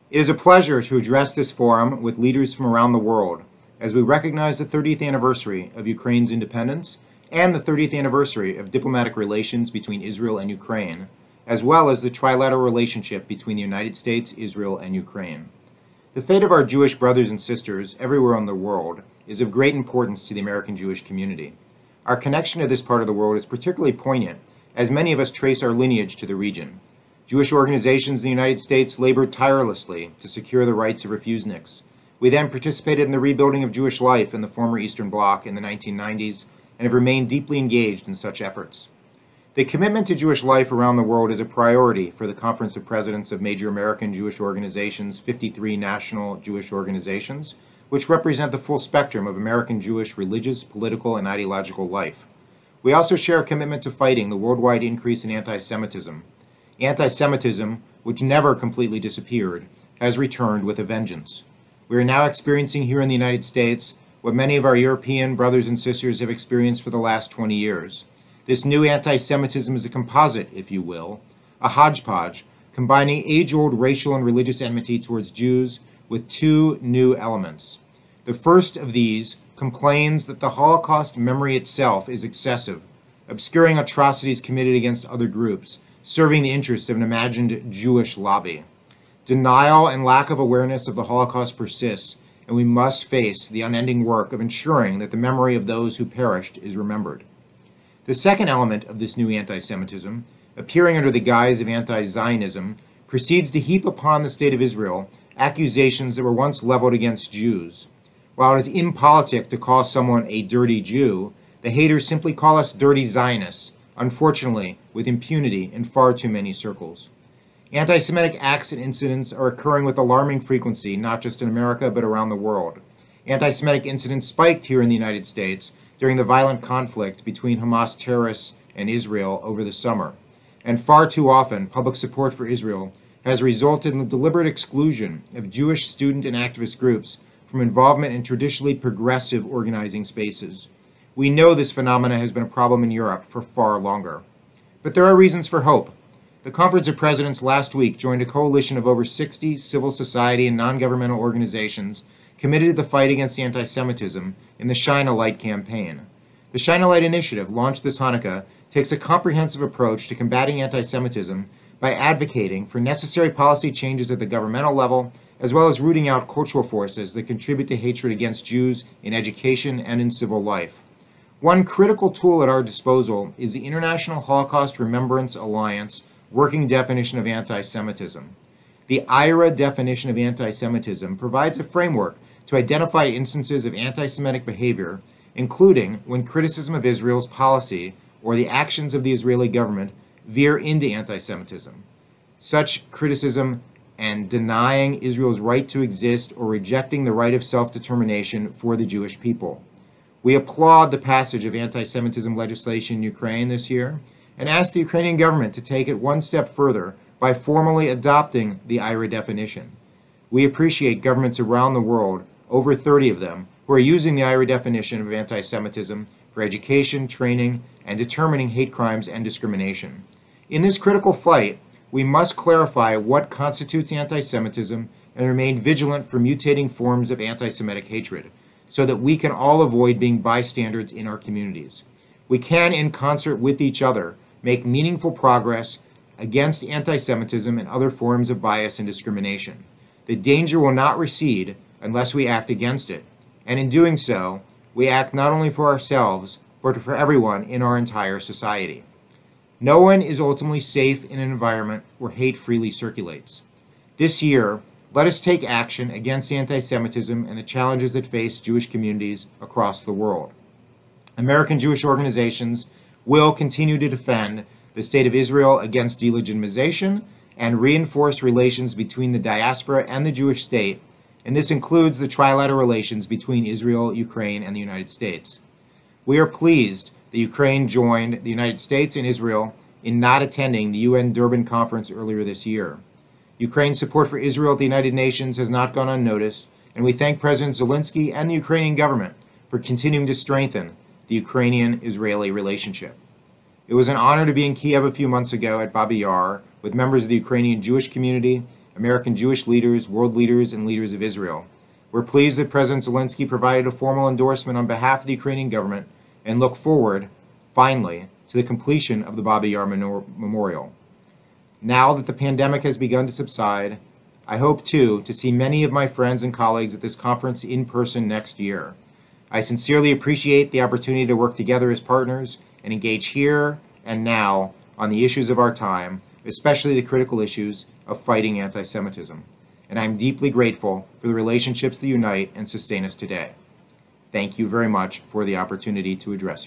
It is a pleasure to address this forum with leaders from around the world as we recognize the 30th anniversary of Ukraine's independence and the 30th anniversary of diplomatic relations between Israel and Ukraine, as well as the trilateral relationship between the United States, Israel, and Ukraine. The fate of our Jewish brothers and sisters everywhere in the world is of great importance to the American Jewish community. Our connection to this part of the world is particularly poignant, as many of us trace our lineage to the region. Jewish organizations in the United States labored tirelessly to secure the rights of refuseniks. We then participated in the rebuilding of Jewish life in the former Eastern Bloc in the 1990s and have remained deeply engaged in such efforts. The commitment to Jewish life around the world is a priority for the Conference of Presidents of Major American Jewish Organizations, 53 national Jewish organizations, which represent the full spectrum of American Jewish religious, political, and ideological life. We also share a commitment to fighting the worldwide increase in anti-Semitism. Anti-Semitism, which never completely disappeared, has returned with a vengeance. We are now experiencing here in the United States what many of our European brothers and sisters have experienced for the last 20 years. This new anti-Semitism is a composite, if you will, a hodgepodge, combining age-old racial and religious enmity towards Jews with two new elements. The first of these complains that the Holocaust memory itself is excessive, obscuring atrocities committed against other groups, serving the interests of an imagined Jewish lobby. Denial and lack of awareness of the Holocaust persists, and we must face the unending work of ensuring that the memory of those who perished is remembered. The second element of this new anti-Semitism, appearing under the guise of anti-Zionism, proceeds to heap upon the State of Israel accusations that were once leveled against Jews. While it is impolitic to call someone a dirty Jew, the haters simply call us dirty Zionists, unfortunately, with impunity in far too many circles. Anti-Semitic acts and incidents are occurring with alarming frequency, not just in America, but around the world. Anti-Semitic incidents spiked here in the United States during the violent conflict between Hamas terrorists and Israel over the summer. And far too often, public support for Israel has resulted in the deliberate exclusion of Jewish student and activist groups from involvement in traditionally progressive organizing spaces. We know this phenomena has been a problem in Europe for far longer. But there are reasons for hope. The Conference of Presidents last week joined a coalition of over 60 civil society and non-governmental organizations committed to the fight against anti-Semitism in the Shine a Light campaign. The Shine a Light initiative, launched this Hanukkah, takes a comprehensive approach to combating anti-Semitism by advocating for necessary policy changes at the governmental level, as well as rooting out cultural forces that contribute to hatred against Jews in education and in civil life. One critical tool at our disposal is the International Holocaust Remembrance Alliance working definition of anti-Semitism. The IRA definition of anti-Semitism provides a framework to identify instances of anti-Semitic behavior, including when criticism of Israel's policy or the actions of the Israeli government veer into anti-Semitism. Such criticism and denying Israel's right to exist or rejecting the right of self-determination for the Jewish people. We applaud the passage of anti-Semitism legislation in Ukraine this year and ask the Ukrainian government to take it one step further by formally adopting the IRA definition. We appreciate governments around the world, over 30 of them, who are using the IRA definition of anti-Semitism for education, training, and determining hate crimes and discrimination. In this critical fight, we must clarify what constitutes anti-Semitism and remain vigilant for mutating forms of anti-Semitic hatred, so that we can all avoid being bystanders in our communities. We can, in concert with each other, make meaningful progress against anti-Semitism and other forms of bias and discrimination. The danger will not recede unless we act against it, and in doing so, we act not only for ourselves, but for everyone in our entire society. No one is ultimately safe in an environment where hate freely circulates. This year, let us take action against anti-Semitism and the challenges that face Jewish communities across the world. American Jewish organizations will continue to defend the State of Israel against delegitimization and reinforce relations between the diaspora and the Jewish state, and this includes the trilateral relations between Israel, Ukraine, and the United States. We are pleased that Ukraine joined the United States and Israel in not attending the UN Durban conference earlier this year. Ukraine's support for Israel at the United Nations has not gone unnoticed, and we thank President Zelensky and the Ukrainian government for continuing to strengthen the Ukrainian-Israeli relationship. It was an honor to be in Kiev a few months ago at Babi Yar with members of the Ukrainian Jewish community, American Jewish leaders, world leaders, and leaders of Israel. We're pleased that President Zelensky provided a formal endorsement on behalf of the Ukrainian government and look forward, finally, to the completion of the Babi Yar Memorial. Now that the pandemic has begun to subside, I hope, too, to see many of my friends and colleagues at this conference in person next year. I sincerely appreciate the opportunity to work together as partners and engage here and now on the issues of our time, especially the critical issues of fighting anti-Semitism. And I'm deeply grateful for the relationships that unite and sustain us today. Thank you very much for the opportunity to address you.